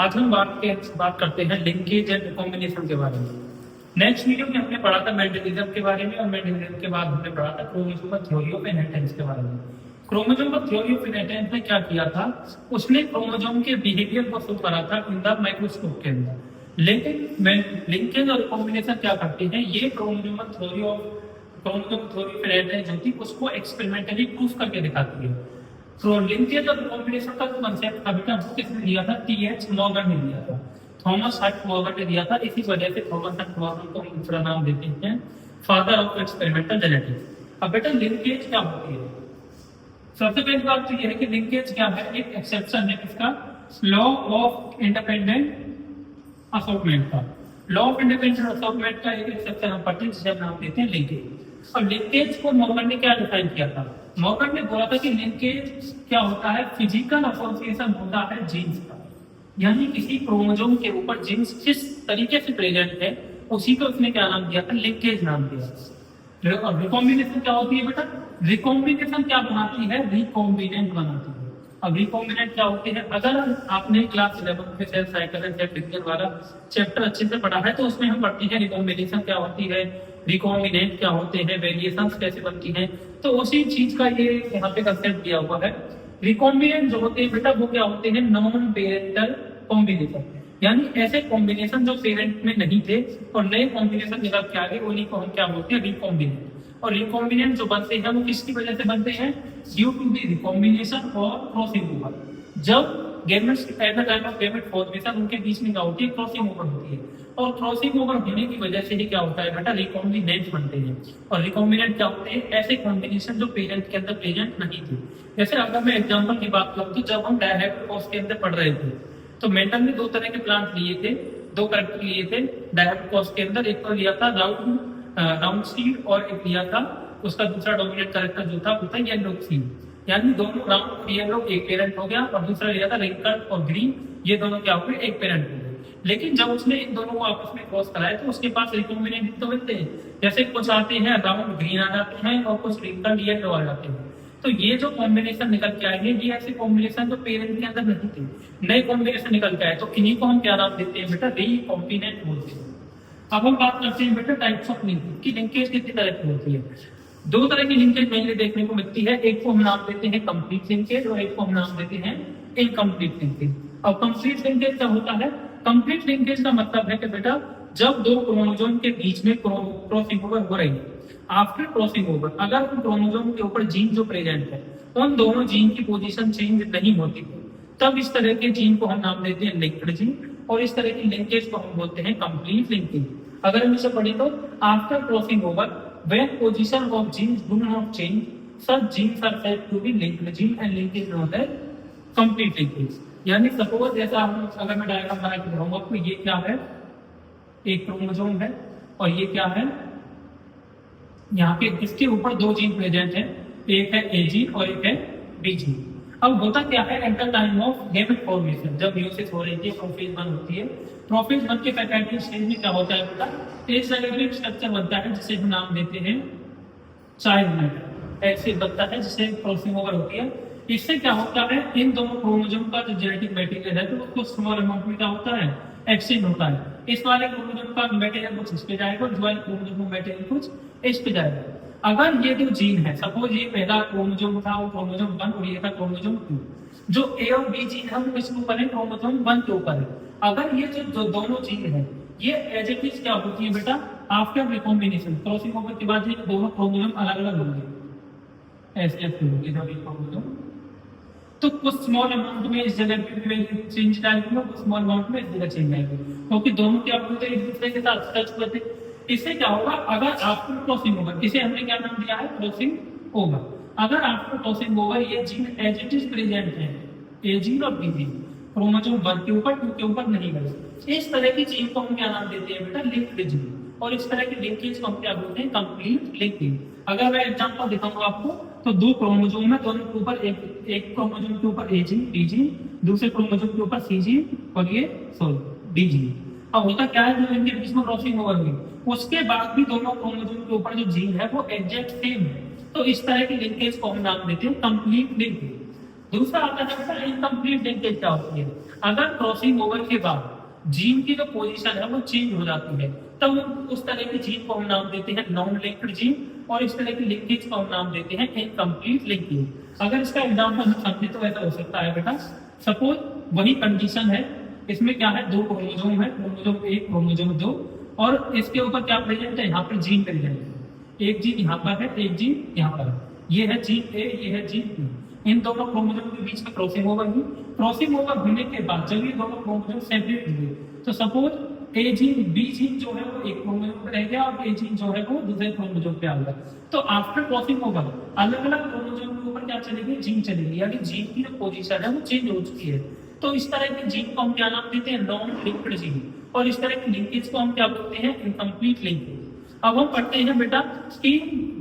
आज हम बात करते हैं लिंकेज एंड रिकॉम्बिनेशन के बारे में। नेक्स्ट वीडियो में हमने पढ़ा था मेंडलिज्म के बारे में और मेंडलिज्म के बाद हमने पढ़ा था क्रोमोसोमल थ्योरी ऑफ इनहेरिटेंस के बारे में। क्रोमोसोमल थ्योरी ऑफ इनहेरिटेंस ने क्या किया था, उसने क्रोमोसोम के बिहेवियर को शो करा था इन द माइक्रोस्कोप के अंदर। लेकिन लिंकेज और रिकॉम्बिनेशन क्या करते हैं, ये क्रोमोसोमल थ्योरी ऑफ इनहेरिटेंस जो थी उसको एक्सपेरिमेंटली प्रूफ करके दिखाती है। तो लिंकेज और रिकॉम्बिनेशन का जो कंसेप्ट था बेटा वो किसने दिया था, टी.एच. मॉर्गन ने दिया था, थॉमस हट मॉर्गन ने दिया था। इसी वजह से थॉमस हट मॉर्गन को हम दूसरा नाम देते हैं फादर ऑफ एक्सपेरिमेंटल जेनेटिक्स। अब बेटा लिंकेज क्या होती है, सबसे पहली बात तो यह है कि लिंकेज क्या है, एक एक्सेप्शन है इसका लॉ ऑफ इंडिपेंडेंट असॉर्टमेंट का। लॉ ऑफ इंडिपेंडेंट असॉर्टमेंट का एक एक्सेप्शन हम पढ़ते हैं जिसे हम नाम देते हैं लिंकेज। और लिंकेज को मॉर्गन ने क्या डिफाइन किया था, मॉर्गन ने बोला था कि लिंकेज क्या होता है, फिजिकल एसोसिएशन होता है जीन्स का, यानी किसी क्रोमोसोम के ऊपर जीन्स जिस तरीके से प्रेजेंट है उसी को उसने क्या नाम दिया था, लिंकेज नाम दिया। और रिकॉम्बिनेशन क्या होती है बेटा, रिकॉम्बिनेशन क्या बनाती है, रिकॉम्बिनेंट बनाती है। अब रिकॉम्बिनेंट क्या होते हैं, अगर आपने क्लास 11 में cell cycle and cell division वाला चैप्टर अच्छे से पढ़ा है तो उसमें हम पढ़ते हैं रिकॉम्बिनेशन क्या होती है, रिकॉम्बिनेंट क्या होते हैं, वेरिएशंस कैसे बनती हैं। तो उसी चीज का ये यहाँ पे कंसेप्ट दिया हुआ है। रिकॉम्बिनेंट जो होते हैं बेटा वो क्या होते हैं, नॉन पेरेंटल कॉम्बिनेशन, यानी ऐसे कॉम्बिनेशन जो पेरेंट में नहीं थे और नए कॉम्बिनेशन निकल के आ गए उन्हीं को हम क्या बोलते हैं, रिकॉम्बिनेंट। और रिकॉम्बिनेंट जो बनते हैं वो किसकी वजह से बनते हैं, ड्यू टू द रिकॉम्बिनेशन और क्रॉसिंग ओवर। जब gametes at the time of gamete formation उनके बीच में क्या होती है, क्रॉसिंग ओवर होती है। और क्रॉसिंग ओवर होने की वजह से ही क्या होता है बेटा, रिकॉम्बिनेंट बनते हैं। और रिकॉम्बिनेंट क्या होते हैं, ऐसे कॉम्बिनेशन जो पेरेंट के अंदर प्रेजेंट नहीं थे। जैसे अगर मैं एग्जांपल की बात करूं तो जब हम डायहेड्रल कोर्स के अंदर पढ़ रहे थे तो मेंडल ने दो तरह के प्लांट लिए थे, दो कैरेक्टर लिए थे डायहेड्रल कोर्स के अंदर। एक तो लिया था राउंड सीड और एक लिया था उसका दूसरा डोमिनेंट कैरेक्टर जो था वो था येलो सीड, यानी दोनों राउंड और येलो एक पेरेंट हो गया। और दूसरा लिया था रिंकल और ग्रीन, ये दोनों क्या हो गए, एक पेरेंट हो गए। लेकिन जब उसने इन दोनों को आपस में क्रॉस कराया तो उसके पास रिकॉम्बिनेंट तो मिलते हैं, जैसे कुछ आते हैं राउंड ग्रीन आ जाते हैं और कुछ रिंकल येलो आ जाते हैं। तो ये जो कॉम्बिनेशन निकल के आएंगे ये ऐसे कॉम्बिनेशन जो पेरेंट के अंदर नहीं थे, नए कॉम्बिनेशन निकल के आए, तो इन्हीं को हम क्या नाम देते हैं बेटा, रिकॉम्बिनेंट बोलते हैं। अब हम बात करते हैं बेटा टाइप्स ऑफ लिंकेज की। लिंकेज कितनी तरह की होती है, दो तरह की लिंकेज मेनली देखने को मिलती है। एक को हम नाम देते हैं कंप्लीट लिंकेज और एक को हम नाम देते हैं इनकम्प्लीट लिंकेज। अब कंप्लीट लिंकेज क्या होता है, कंप्लीट लिंकेज का मतलब है कि बेटा जब दो क्रोमोसोम के बीच में क्रॉसिंग ओवर हो रही है, आफ्टर क्रॉसिंग ओवर अगर उन क्रोमोसोम के ऊपर जीन जो प्रेजेंट है उन दोनों जीन की पोजीशन चेंज नहीं होती तब इस तरह के जीन को हम नाम देते हैं लिंक्ड जीन और इस तरह की लिंकेज को हम बोलते हैं कंप्लीट लिंकेज। अगर हम इसे पढ़े तो after crossing over when position of genes do not change, such genes are said to be linked gene and linkage known as complete linkage। यानी सपोज जैसा हम अगर मैं डायग्राम बना के दिखाऊंगा तो ये क्या है, एक क्रोमोसोम है और ये क्या है, यहाँ पे इसके ऊपर दो जीन प्रेजेंट है, एक है ए जीन और एक है बी जीन। अब होता क्या है, at the time of gamete formation जब म्यूसिस हो रही है, प्रोफेज 1 होती है, प्रोफेज 1 के फैकल्टी स्टेज में क्या होता है बेटा, एक साइक्लिक स्ट्रक्चर बनता है जिसे हम नाम देते हैं चाइल्ड मैटर। ऐसे बनता है जिसे क्रॉसिंग ओवर होती है। इससे क्या होता है, इन दोनों क्रोमोसोम का जो जेनेटिक मटेरियल है तो वो कुछ स्मॉल अमाउंट में क्या होता है, एक्सचेंज होता है। इस वाले क्रोमोसोम का मटेरियल कुछ इस पे जाएगा, इस वाले क्रोमोसोम का मटेरियल कुछ इस पे जाएगा। अगर ये जो जीन है, सपोज ये पहला क्रोमोसोम था वो क्रोमोसोम 1 और ये था क्रोमोसोम 2, जो ए और बी जीन है वो इसके ऊपर है, क्रोमोसोम 1 के ऊपर है। अगर ये जो दोनों जीन है ये एज इट इज क्या होती है बेटा, आफ्टर रिकॉम्बिनेशन क्रॉसिंग ओवर के बाद ये दोनों क्रोमोसोम अलग अलग होंगे, ऐसे ऐसे होंगे दोनों क्रोमोसोम। तो कुछ स्मॉल अमाउंट में इस जगह पे चेंज आएगी और कुछ स्मॉल अमाउंट में इस जगह चेंज आएगी, क्योंकि दोनों क्या होते हैं एक दूसरे के साथ टच करते। इससे क्या होगा, अगर आफ्टर क्रॉसिंग ओवर, इसे हमने क्या नाम दिया है, क्रॉसिंग ओवर, अगर आफ्टर क्रॉसिंग ओवर ये gene as it is present है, ए जीन और बी जीन क्रोमोसोम 1 के ऊपर 2 के ऊपर नहीं गए, इस तरह की जीन को हम क्या नाम देते हैं बेटा, लिंक्ड जीन। और इस तरह की लिंकेज को हम क्या बोलते हैं, कंप्लीट लिंकेज। अगर मैं एग्जांपल दिखाऊंगा आपको तो दो क्रोमोसोम है, दोनों के ऊपर एक क्रोमोसोम के ऊपर ए जीन बी जीन, दूसरे क्रोमोसोम के ऊपर सी जीन और ये डी जीन। अब होता क्या है, जो इनके बीच में क्रॉसिंग ओवर हुई उसके बाद भी दोनों क्रोमोसोम के ऊपर जो जीन है वो एग्जैक्ट सेम है, तो इस तरह की लिंकेज को हम नाम देते हैं कंप्लीट लिंकेज। दूसरा आता है बेटा इनकम्प्लीट लिंकेज क्या होती है। अगर क्रॉसिंग ओवर के बाद जीन की जो पोजीशन है वो चेंज हो जाती है, तब उस तरह की जीन को हम नाम देते हैं नॉन लिंक्ड जीन, और इस तरह की लिंकेज को हम नाम देते हैं इनकम्प्लीट लिंकेज। अगर इसका एग्जाम्पल हम समझे तो ऐसा हो सकता है बेटा, सपोज वही कंडीशन है, इसमें क्या है, 2 क्रोमोसोम है, क्रोमोसोम 1 क्रोमोसोम 2, और इसके ऊपर क्या प्रेजेंट है, यहाँ पर जीन प्रेजेंट है, एक जीन यहाँ पर है, एक जीन यहाँ पर है, ये है जीन ए, ये है जीन बी। इन दोनों क्रोमोसोम के बीच में क्रॉसिंग ओवर हुई। क्रॉसिंग ओवर होने के बाद जब ये दोनों क्रोमोसोम सेपरेट हुए, तो सपोज ए जीन बी जीन जो है वो एक क्रोमोसोम पे रह गया और ए जीन जो है वो दूसरे क्रोमोसोम पे आ गया। तो आफ्टर क्रॉसिंग ओवर अलग अलग क्रोमोसोम के ऊपर क्या चलेगी, जीन चलेगी, यानी जीन की जो पोजीशन है वो चेंज हो चुकी है। तो इस तरह के जीन को हम क्या नाम देते हैं, नॉन लिंक्ड जीन, और इस तरह की लिंकेज को हम क्या बोलते हैं, इनकम्प्लीट लिंकेज। अब हम पढ़ते हैं बेटा कि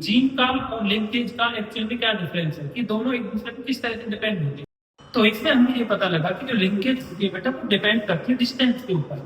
जीन का और लिंकेज का एक्चुअली क्या डिफरेंस है, कि दोनों एक दूसरे पर किस तरह से डिपेंड होते हैं। तो इससे हमें ये पता लगा कि जो लिंकेज होती है बेटा वो डिपेंड करती है डिस्टेंस के ऊपर।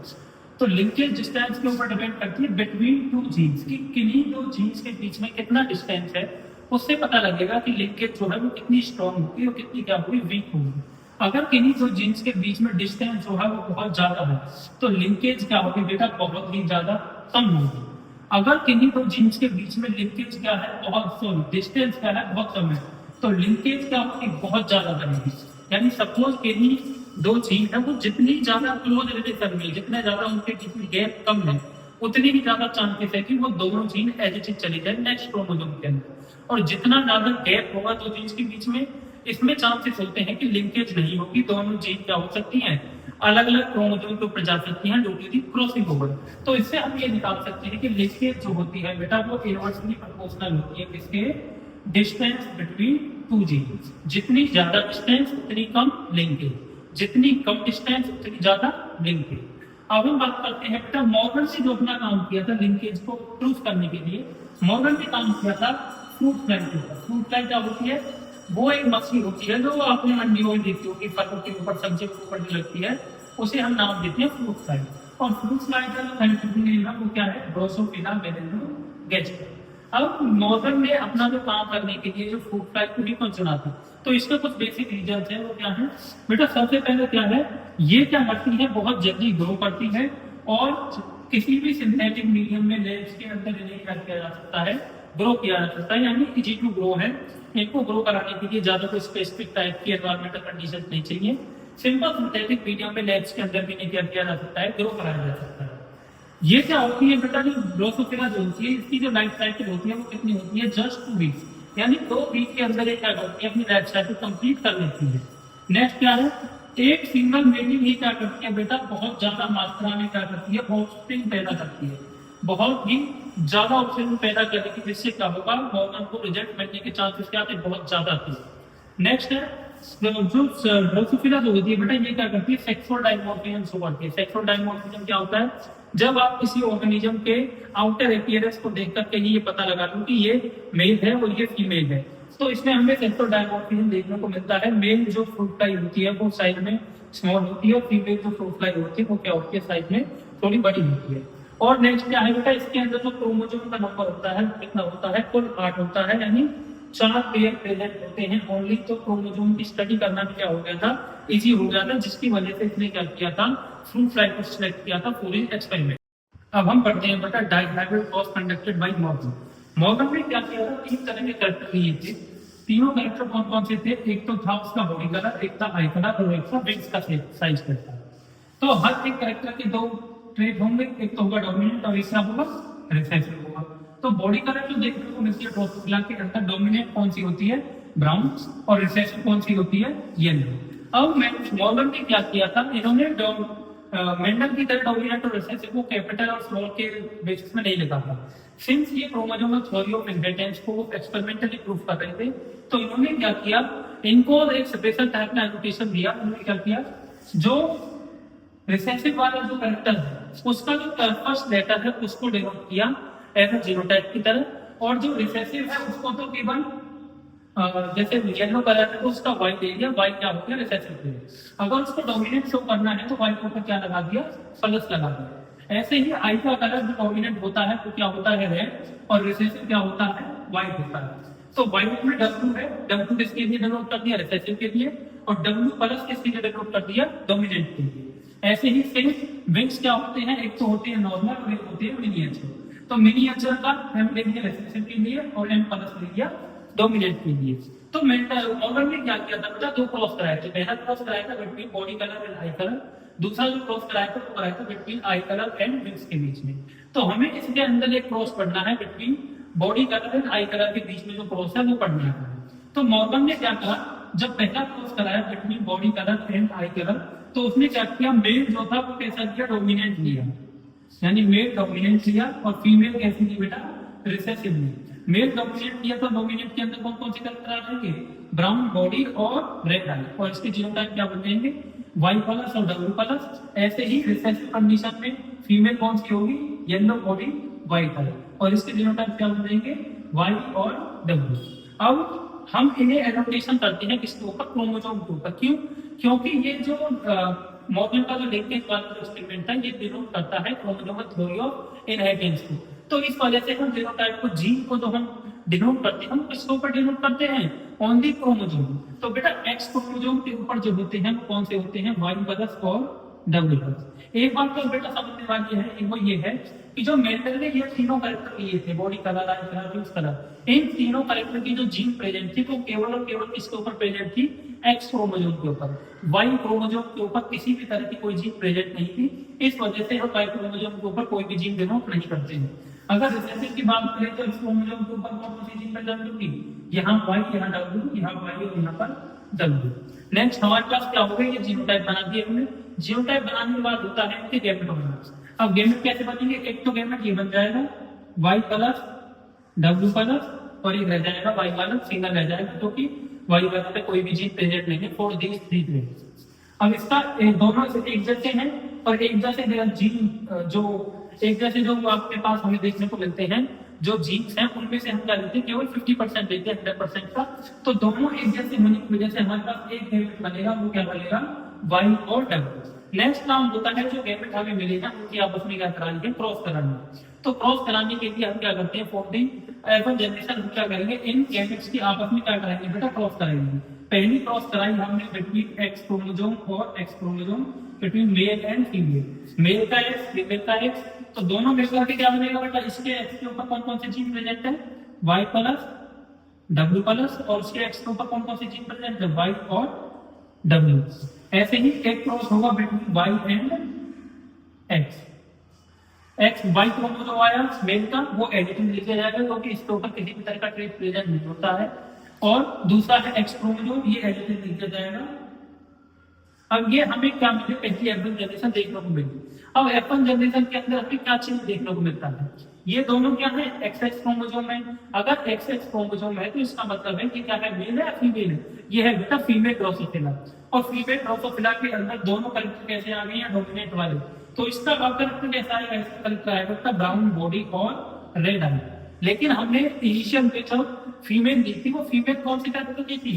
तो लिंकेज डिस्टेंस के ऊपर डिपेंड करती है बिटवीन 2 जीन्स, की किन्हीं 2 जीन्स के बीच में कितना डिस्टेंस है, उससे पता लगेगा कि लिंकेज जो है वो कितनी स्ट्रॉन्ग होगी और कितनी क्या होगी, वीक होगी। अगर किन्हीं 2 जीन्स के बीच में डिस्टेंस जो है वो बहुत ज्यादा है, तो लिंकेज क्या होगी बेटा, बहुत ही ज्यादा कम होगी। अगर किन्हीं 2 जीन्स के बीच में लिंकेज क्या है, बहुत सॉरी डिस्टेंस क्या है, बहुत कम है, तो लिंकेज क्या होगी, बहुत ज्यादा बनेगी। यानी सपोज किन्हीं 2 जीन है वो जितनी ज्यादा क्लोज रिलेशन में, जितने ज्यादा उनके बीच में गैप कम है, उतनी ही ज्यादा चांसेस है कि वो दोनों जीन एज इट इज चली जाए नेक्स्ट क्रोमोसोम के अंदर। और जितना ज्यादा गैप होगा 2 जीन्स के बीच में, इसमें चांसेस होते हैं कि लिंकेज नहीं होगी, दोनों जीन क्या हो सकती हैं, अलग अलग क्रोमोसोम के ऊपर जा सकती हैं, जो कि क्रॉसिंग ओवर। तो इससे हम ये निकाल सकते हैं कि लिंकेज जो होती है बेटा वो इनवर्सली प्रोपोर्शनल होती है किसके, डिस्टेंस बिटवीन 2 जीन्स। जितनी ज्यादा डिस्टेंस उतनी कम लिंकेज, जितनी कम डिस्टेंस उतनी ज्यादा लिंकेज। अब हम बात करते हैं बेटा मॉर्गन ने जो अपना काम किया था लिंकेज को प्रूफ करने के लिए, मॉर्गन ने काम किया था फ्रूट फ्लाई के ऊपर। फ्रूट फ्लाई क्या होती है, वो एक मछली होती है जो आपने मंडियों में देखी होगी, फलों के ऊपर, सब्जियों के ऊपर जो लगती है, उसे हम नाम देते हैं फ्रूट फ्लाई। और फ्रूट फ्लाई का जो साइंटिफिक नेम है वो क्या है, ड्रोसोफिला मेलेनोगैस्ट्रा। अब मॉर्गन ने अपना जो काम करने के लिए जो फ्रूट फ्लाई को ही क्यों चुना था, तो इसके कुछ बेसिक रीजन है, वो क्या है बेटा, सबसे पहले क्या है, ये क्या करती है, बहुत जल्दी ग्रो करती है, और किसी भी सिंथेटिक मीडियम में लेंस के अंदर इन्हें क्या किया जा सकता है, ग्रो किया जा सकता है, यानी इजी टू ग्रो है। इनको ग्रो कराने के लिए ज्यादा कोई स्पेसिफिक टाइप की एनवायरमेंटल कंडीशन नहीं चाहिए, सिंपल सिंथेटिक मीडियम में लेंस के अंदर भी नहीं क्या किया जा सकता है, ग्रो कराया जा सकता है। ये क्या होती है बेटा, जो ड्रोसोफिला जो होती है, इसकी जो लाइफ साइकिल होती है वो कितनी होती है, जस्ट 2 वीक्स, यानी 2 वीक के अंदर ये क्या करती है, अपनी लाइफ साइकिल कंप्लीट कर लेती है। नेक्स्ट क्या है, एक सिंगल मेटिंग ही क्या करती है बेटा, बहुत ज्यादा मात्रा में क्या करती है, ऑफस्प्रिंग पैदा करती है, बहुत ही ज्यादा ऑफस्प्रिंग पैदा करेगी, जिससे क्या होगा, मॉर्गन को रिजल्ट मिलने के चांसेस क्या थे, बहुत ज्यादा थे। नेक्स्ट है जो ड्रोसोफिला जो होती है बेटा, ये क्या करती है, सेक्सुअल डायमॉर्फिज्म शो करती है। सेक्सुअल डायमॉर्फिज्म क्या होता है, जब आप किसी ऑर्गेनिज्म के आउटर अपीयरेंस को देख करके ही ये पता लगा लो कि ये मेल है और ये फीमेल है, तो इसमें हमें सेक्सुअल डायमॉर्फिज्म देखने को मिलता है। मेल जो फ्रूट फ्लाई होती है वो साइज में स्मॉल होती है, और फीमेल जो फ्रूट फ्लाई होती है वो क्या होती है, साइज में थोड़ी बड़ी होती है। और नेक्स्ट क्या है बेटा, इसके अंदर जो क्रोमोसोम का नंबर होता है कितना होता है, कुल 8 होता है, यानी 4 पेयर प्रेजेंट होते हैं ओनली। तो क्रोमोसोम की स्टडी करना भी क्या हो गया था, इजी हो गया था, जिसकी वजह से इसने क्या किया था, फ्रूट फ्लाई को सिलेक्ट किया था फॉर हिज एक्सपेरिमेंट। अब हम पढ़ते हैं बेटा dihybrid was conducted by Morgan. Morgan ने क्या किया था, 3 तरह के कैरेक्टर लिए थे। तीनों कैरेक्टर कौन कौन से थे, एक तो था उसका बॉडी कलर, एक था आई कलर, और एक था विंग्स का साइज कैसा। तो हर एक कैरेक्टर के 2 ट्रेट होंगे, एक तो होगा डोमिनेंट और दूसरा होगा रिसेसिव होगा। तो बॉडी कलर जो देखने को मिलती है ड्रोसोफिला के अंदर, डोमिनेंट कौन सी होती है, ब्राउन, और रिसेसिव कौन सी होती है, येलो। अब मॉर्गन ने क्या किया था, इन्होंने मेंडल की तरह डोमिनेंट और रिसेसिव को कैपिटल और स्मॉल के बेसिस में नहीं लिखा था। सिंस ये क्रोमोसोमल थ्योरी ऑफ इनहेरिटेंस को एक्सपेरिमेंटली प्रूव कर रहे थे, तो इन्होंने क्या किया, इनको एक स्पेशल टाइप का एनोटेशन दिया। उन्होंने क्या किया, जो रिसेसिव वाला जो कैरेक्टर है उसका जो फर्स्ट लेटर है उसको डिनोट किया एज ए जीनोटाइप की तरह, और जो रिसेसिव है उसको तो केवल जैसे येलो कलर है तो उसका वाई दे दिया, वाई क्या हो गया, रिसेसिव हो गया। अगर उसको डोमिनेंट शो करना है तो वाई के ऊपर क्या लगा दिया, प्लस लगा दिया। ऐसे ही आई का कलर जो डोमिनेंट होता है वो क्या होता है रेड, और रिसेसिव क्या होता है, व्हाइट होता है। तो वाइट में W है, W किसके लिए डिनोट कर दिया, रिसेसिव के लिए, और W प्लस किसके लिए डिनोट कर दिया, डोमिनेंट के लिए। ऐसे ही सेम विंग्स क्या होते हैं, एक तो होते हैं नॉर्मल और एक होते हैं मिनिएचर। तो मिनिएचर का M ले लिया रिसेसिव के लिए और M प्लस ले लिया डोमिनेंट के लिए। तो मॉडल ने क्या किया था बेटा, दो क्रॉस कराए थे। पहला क्रॉस कराया था between body colour and I colour, दूसरा जो क्रॉस कराया था वो कराया था between I colour and wings के बीच में। तो हमें इसके अंदर एक क्रॉस पढ़ना है between body colour and I colour के बीच में जो क्रॉस है वो पढ़ना है। तो मॉर्गन ने क्या कहा, जब पहला क्रॉस कराया between body colour and I colour, तो उसने क्या किया, मेल जो था वो कैसा किया, डोमिनेंट लिया, यानी मेल डोमिनेंट लिया, और फीमेल कैसी थी बेटा, रिसेसिव ली। मेल डोमिनेंट लिया तो डोमिनेंट के अंदर कौन कौन से कलर आ जाएंगे, ब्राउन बॉडी और रेड आई, और इसके जीनोटाइप क्या बन जाएंगे, वाई प्लस और डब्ल्यू प्लस। ऐसे ही रिसेसिव कंडीशन में फीमेल कौन सी होगी, येलो बॉडी व्हाइट आई, और इसके जीनोटाइप क्या बन जाएंगे, वाई और डब्ल्यू। अब हम इन्हें एनोटेशन करते हैं किसके ऊपर, क्रोमोसोम के ऊपर। क्यों, क्योंकि ये जो मॉर्गन का जो लिंकेज वाला स्टेटमेंट है ये डिनोट करता है क्रोमोसोमल थ्योरी ऑफ इनहेरिटेंस को। तो इस वजह से हम जीनोटाइप को, जीन को जो हम डिनोट करते हैं, हम किसके ऊपर डिनोट करते हैं, ओनली क्रोमोसोम। तो बेटा एक्स क्रोमोसोम के ऊपर जो होते हैं वो कौन से होते हैं, वाई प्लस और डब्ल्यू प्लस। एक बात तो बेटा समझने वाली है, वो ये है कि जो मेंडल ने ये तीनों कैरेक्टर लिए थे, body colour, eye colour, wings colour, इन तीनों कैरेक्टर की जो जीन प्रेजेंट थी वो केवल और केवल किसके ऊपर प्रेजेंट थी, एक्स क्रोमोसोम के ऊपर। वाई क्रोमोसोम के ऊपर किसी भी तरह की कोई जीन प्रेजेंट नहीं थी। इस वजह से हम वाई क्रोमोसोम के ऊपर कोई भी जीन डिनोट नहीं करते हैं। अगर रिसेसिव की बात करें तो इस क्रोमोसोम के ऊपर कौन सी जीन प्रेजेंट होगी, यहाँ वाई, यहाँ डब्ल्यू, यहाँ वाई और यहाँ पर डब्ल्यू। नेक्स्ट हमारे पास क्या हो गया, ये जीनोटाइप बना दिया हमने। जीनोटाइप बनाने के बाद होता है कि गैमेट बनना। अब गैमेट कैसे बनेंगे, एक तो गैमेट ये बन जाएगा वाई प्लस डब्ल्यू प्लस, और एक रह जाएगा वाई वाला सिंगल रह जाएगा, क्योंकि वाई वाले पे कोई भी जीन प्रेजेंट नहीं है फॉर दीस थ्री ट्रेड्स। अब इसका दोनों एक जैसे हैं, और एक जैसे जीन जो एक जैसे जो आपके पास हमें देखने को मिलते हैं, जो जीन्स हैं उनमें से हम क्या लेते हैं, केवल 50% लेते हैं 100% का। तो दोनों एक जैसे होने की वजह से हमारे पास एक गैमेट बनेगा, वो क्या बनेगा, वाई और डब्ल्यू। नेक्स्ट काम होता है जो गैमेट हमें मिलेगा उनकी आपस में क्या कराएंगे, क्रॉस कराएंगे। तो क्रॉस कराने के लिए हम क्या करते हैं, फॉर दी एवन जनरेशन हम क्या करेंगे, इन गैमेट्स की आपस में क्या कराएंगे बेटा, क्रॉस कराएंगे। पहली क्रॉस कराई हमने बिटवीन एक्स क्रोमोसोम और X chromosome, between male and female, male का एक्स, फीमेल का एक्स। तो दोनों मिलकर के क्या बनेगा बेटा, इसके एक्स के ऊपर कौन कौन से जीन प्रेजेंट है, वाई प्लस डब्ल्यू प्लस, और उसके एक्स के ऊपर कौन कौन से जीन प्रेजेंट है, वाई और डब्ल्यू। ऐसे ही एक क्रॉस होगा between Y and X. X Y chromosome आया मेल का, वो एडिटिव लिखा जाएगा क्योंकि इसके ऊपर किसी भी तरह का ट्रेस प्रेजेंट नहीं होता है। और दूसरा है एक्स क्रोमोसोम, ये एडिटिव लिखा जाएगा। अब ये हमें क्या मिले, पहली F1 जनरेशन देखने को मिली। अब F1 जनरेशन के अंदर हमें क्या चीज देखने को मिलता है, ये दोनों क्या है, XX क्रोमोसोम है। अगर XX क्रोमोसोम है तो इसका मतलब है कि क्या है, मेल है या फीमेल है, ये है बेटा फीमेल ड्रोसोफिला। और फीमेल ड्रोसोफिला के अंदर दोनों कैरेक्टर कैसे आ गए हैं, डोमिनेंट वाले। तो इसका कैरेक्टर कैसा आएगा, इसका कैरेक्टर आएगा ब्राउन बॉडी और रेड आई। लेकिन हमने इनिशियल में जब फीमेल दी थी, वो फीमेल कौन सी कैरेक्टर की थी,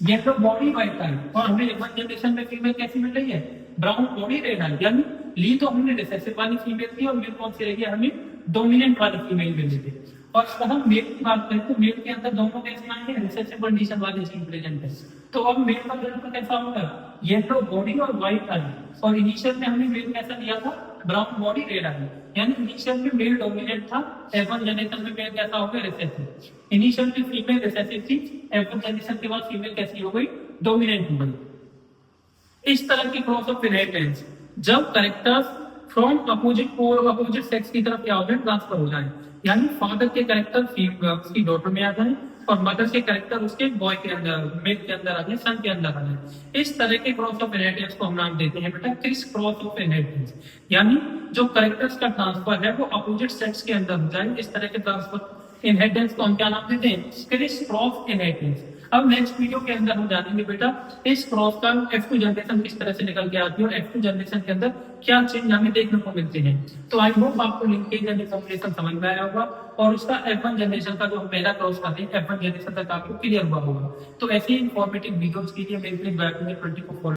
येलो बॉडी व्हाइट आई। और हमें F1 जनरेशन में फीमेल कैसी मिल रही है, ब्राउन बॉडी रेड आई। यानी ली तो हमने रिसेसिव वाली फीमेल थी, और मेल कौन सी रही है, हमें डोमिनेंट वाली फीमेल मिली थी। और अगर हम मेल की बात करें तो मेल के अंदर दोनों कैसे आएंगे, रिसेसिव कंडीशन वाले जीन प्रेजेंट है। तो अब मेल का कैरेक्टर कैसा होगा, येलो बॉडी और व्हाइट आई। और इनिशियल में हमने मेल कैसा दिया था, ब्राउन बॉडी रेड आई। यानी इनिशियल में मेल डोमिनेंट था, F1 जनरेशन में मेल कैसा हो गया, रिसेसिव। इनिशियल में फीमेल रिसेसिव थी, F1 जनरेशन के बाद फीमेल कैसी हो गई, डोमिनेंट हो गई। इस तरह की क्रॉस ऑफ इनहेरिटेंस जब कैरेक्टर्स फ्रॉम अपोजिट सेक्स की तरफ क्या हो जाए, ट्रांसफर हो जाए। यानी फादर के कैरेक्टर उसकी डॉटर में आ जाए, और मदर के कैरेक्टर उसके बॉय के अंदर, मेल के अंदर आ जाए, सन के अंदर आ जाए। इस तरह के क्रॉस ऑफ इनहेरिटेंस को हम नाम देते हैं बेटा क्रिस क्रॉस ऑफ इनहेरिटेंस। यानी जो कैरेक्टर्स का ट्रांसफर है वो अपोजिट सेक्स के अंदर हो जाए, इस तरह के ट्रांसफर इनहेरिटेंस को हम क्या नाम देते हैं, क्रिस क्रॉस इनहेरिटेंस। अब नेक्स्ट वीडियो के अंदर हम जानेंगे बेटा इस क्रॉस का F2 जनरेशन किस तरह से निकल के आती है, और F2 जनरेशन के अंदर क्या चेंज हमें देखने को मिलते हैं। तो आई होप आपको लिंकेज एंड रिकॉम्बिनेशन समझ में आया होगा, और उसका F1 जनरेशन का जो हम पहला क्रॉस करते हैं F1 जनरेशन तक आपको क्लियर हुआ होगा। तो ऐसे ही इंफॉर्मेटिव वीडियोस के लिए मेरे बैक में 24